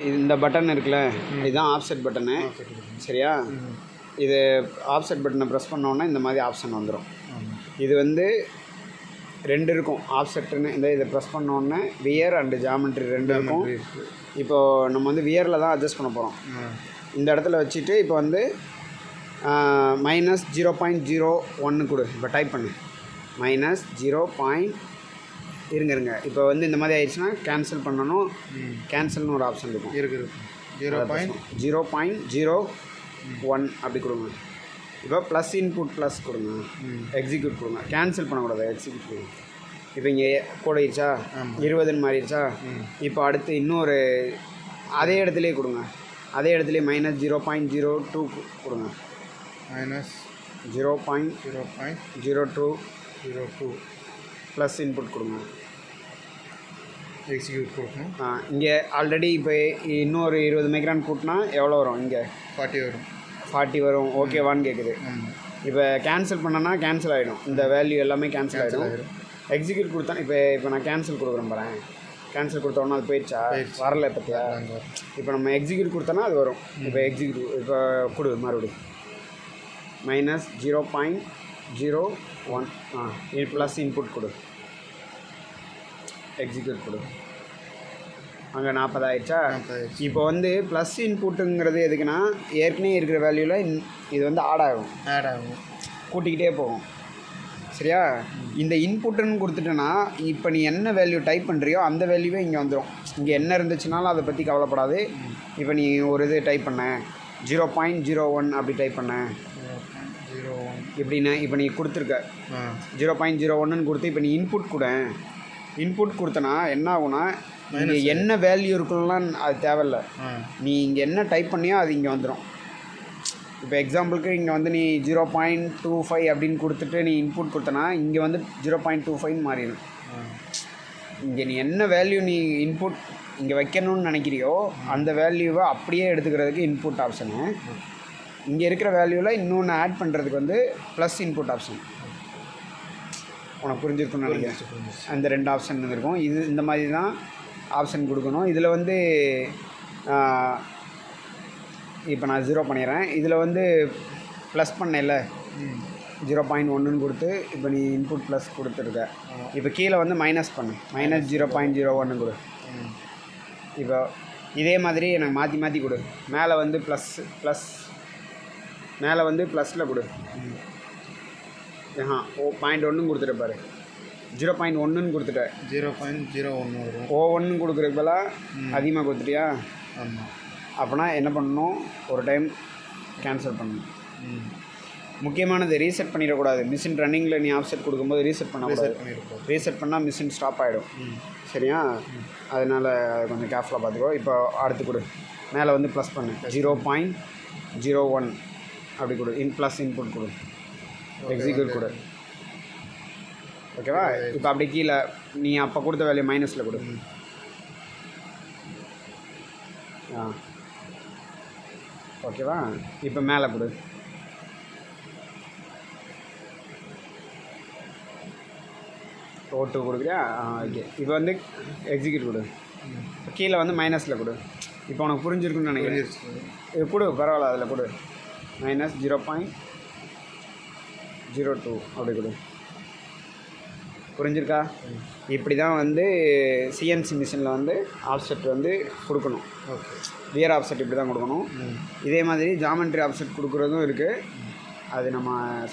இந்த பட்டன் இருக்குல்ல, இதுதான் ஆஃப்செட் பட்டனு. சரியா? இது ஆஃப்செட் பட்டனை ப்ரெஸ் பண்ணோன்னா இந்த மாதிரி ஆப்ஷன் வந்துடும். இது வந்து 2 இருக்கும் ஆஃப்செட்டுன்னு. இதை ப்ரெஸ் பண்ணோன்னே வியர் அண்டு ஜாமெண்ட்ரி 2 இருக்கும். இப்போது நம்ம வந்து வியரில் தான் அட்ஜஸ்ட் பண்ண போகிறோம். இந்த இடத்துல வச்சுட்டு இப்போ வந்து -0.01 கொடு. இப்போ டைப் பண்ணு -0. இருங்க இப்போ வந்து இந்த மாதிரி ஆயிடுச்சுன்னா கேன்சல் பண்ணணும். கேன்சல்னு ஒரு ஆப்ஷன் இருக்கும். 0.01 அப்படி கொடுங்க. இப்போ ப்ளஸ் இன்புட் ப்ளஸ் கொடுங்க. எக்ஸிக்யூட் கொடுங்க. கேன்சல் பண்ணக்கூடாது, எக்ஸிக்யூட் கொடுங்க. இப்போ இங்கே கூடிடுச்சா, 20ன்னு மாறிடுச்சா. இப்போ அடுத்து இன்னொரு அதே இடத்துலையே கொடுங்க. அதே இடத்துலையே -0.02 கொடுங்க. -0.02 ப்ளஸ் இன்புட் கொடுங்க. எக்ஸிக்யூட் கொடுக்கணும். இங்கே ஆல்ரெடி இப்போ இன்னொரு 20 மைக்ரான் கூட்டினா எவ்வளோ வரும்? இங்கே 40 வரும். ஓகேவான்னு கேட்குது. இப்போ கேன்சல் பண்ணனா கேன்சல் ஆகிடும். இந்த வேல்யூ எல்லாமே கேன்சல் ஆகிடும். எக்ஸிக்யூட் கொடுத்தா இப்போ நான் கேன்சல் கொடுக்குறேன் பாருங்க. கேன்சல் கொடுத்தோன்னா அது போயிடுச்சா, வரல பற்றியா? இப்போ நம்ம எக்ஸிக்யூட் கொடுத்தோன்னா அது வரும். இப்போ எக்ஸிக்யூட் இப்போ கொடு மறுபடியும் -0.01 ப்ளஸ் இன்புட் கொடு. எக்ஸிக்யூட் கொடு. அங்கே 40 ஆயிடுச்சா. இப்போ வந்து ப்ளஸ் இன்புட்டுங்கிறது எதுக்குன்னா, ஏற்கனவே இருக்கிற வேல்யூவில் இது வந்து ஆட் ஆகும், கூட்டிக்கிட்டே போகும். சரியா? இந்த இன்புட்டுன்னு கொடுத்துட்டேன்னா இப்போ நீ என்ன வேல்யூ டைப் பண்ணுறியோ அந்த வேல்யூவே இங்கே வந்துடும். இங்கே என்ன இருந்துச்சுனாலும் அதை பற்றி கவலைப்படாது. இப்போ நீ ஒரு இது டைப் பண்ண 0.01 அப்படி டைப் பண்ண இப்படின்னு இப்போ நீ கொடுத்துருக்க 0.01ன்னு கொடுத்து இப்போ நீ இன்புட் கூட இன்புட் கொடுத்தனா என்ன ஆகுனா, இங்கே என்ன வேல்யூ இருக்குலாம் அது தேவையில்லை. நீ இங்கே என்ன டைப் பண்ணியோ அது இங்கே வந்துடும். இப்போ எக்ஸாம்பிளுக்கு இங்கே வந்து நீ 0.25 அப்படின்னு கொடுத்துட்டு நீ இன்புட் கொடுத்தனா இங்கே வந்து 0.25ன்னு மாறிடும். இங்கே நீ என்ன வேல்யூ நீ இன்புட் இங்கே வைக்கணும்னு நினைக்கிறியோ அந்த வேல்யூவை அப்படியே எடுத்துக்கிறதுக்கு இன்புட் ஆப்ஷனு. இங்கே இருக்கிற வேல்யூவில் இன்னொன்று ஆட் பண்ணுறதுக்கு வந்து ப்ளஸ் இன்புட் ஆப்ஷன். உனக்கு புரிஞ்சிருக்குன்னு நினைக்கிறேன். அந்த 2 ஆப்ஷன் இருக்கும். இது இந்த மாதிரி தான் ஆப்ஷன் கொடுக்கணும். இதில் வந்து இப்போ நான் 0 பண்ணிடுறேன். இதில் வந்து ப்ளஸ் பண்ணல 0.1ன்னு கொடுத்து இப்போ நீ இன்புட் ப்ளஸ் கொடுத்துருக்க. இப்போ கீழே வந்து மைனஸ் பண்ணு, -0.01 கொடு. இப்போ இதே மாதிரி எனக்கு மாற்றி கொடு. மேலே வந்து ப்ளஸ் மேலே வந்து ப்ளஸில் கொடு. 0.1 கொடுத்துட்ட பாரு. 0.1ன்னு கொடுத்துட்டேன். 0.01 வரும். 1 கொடுக்குறதுக்கு பதிலாக அதிகமாக கொடுத்துட்டியா? ஆமாம். அப்போனா என்ன பண்ணணும், ஒரு டைம் கேன்சல் பண்ணணும். முக்கியமானது ரீசெட் பண்ணிடக்கூடாது. மிஷின் ரன்னிங்கில் நீ ஆஃப்செட் கொடுக்கும்போது ரீசெட் பண்ணக்கூடாது. ரீசெட் பண்ணால் மிஷின் ஸ்டாப் ஆகிடும். சரியா? அதனால் கொஞ்சம் கேர்ஃபுல்லாக பார்த்துக்கோ. இப்போ அடுத்து கொடு. மேலே வந்து ப்ளஸ் பண்ணு 0.01 அப்படி கொடு. ப்ளஸ் இன்புட் கொடு. எக்ஸிக்யூட் கொடு. ஓகேவா? இப்போ அப்படி கீழே நீ அப்போ கொடுத்த வேல்யூ மைனஸில் கொடு. ஓகேவா? இப்போ மேலே கொடு. O2 கொடுக்குறியா? ஓகே. இப்போ வந்து எக்ஸிக்யூட் கொடு. கீழே வந்து மைனஸில் கொடு. இப்போ உனக்கு புரிஞ்சிருக்குன்னு நினைக்கிறேன். இது கொடு, பரவாயில்ல, அதில் கொடு. -0.02 அப்படி கொடு. புரிஞ்சிருக்கா? இப்படி தான் வந்து CNC மிஷினில் வந்து ஆஃப்செட் வந்து கொடுக்கணும். வியர் ஆஃப்செட் இப்படி தான் கொடுக்கணும். இதே மாதிரி ஜாமெண்ட்ரி ஆஃப்செட் கொடுக்குறதும் இருக்குது. அது நம்ம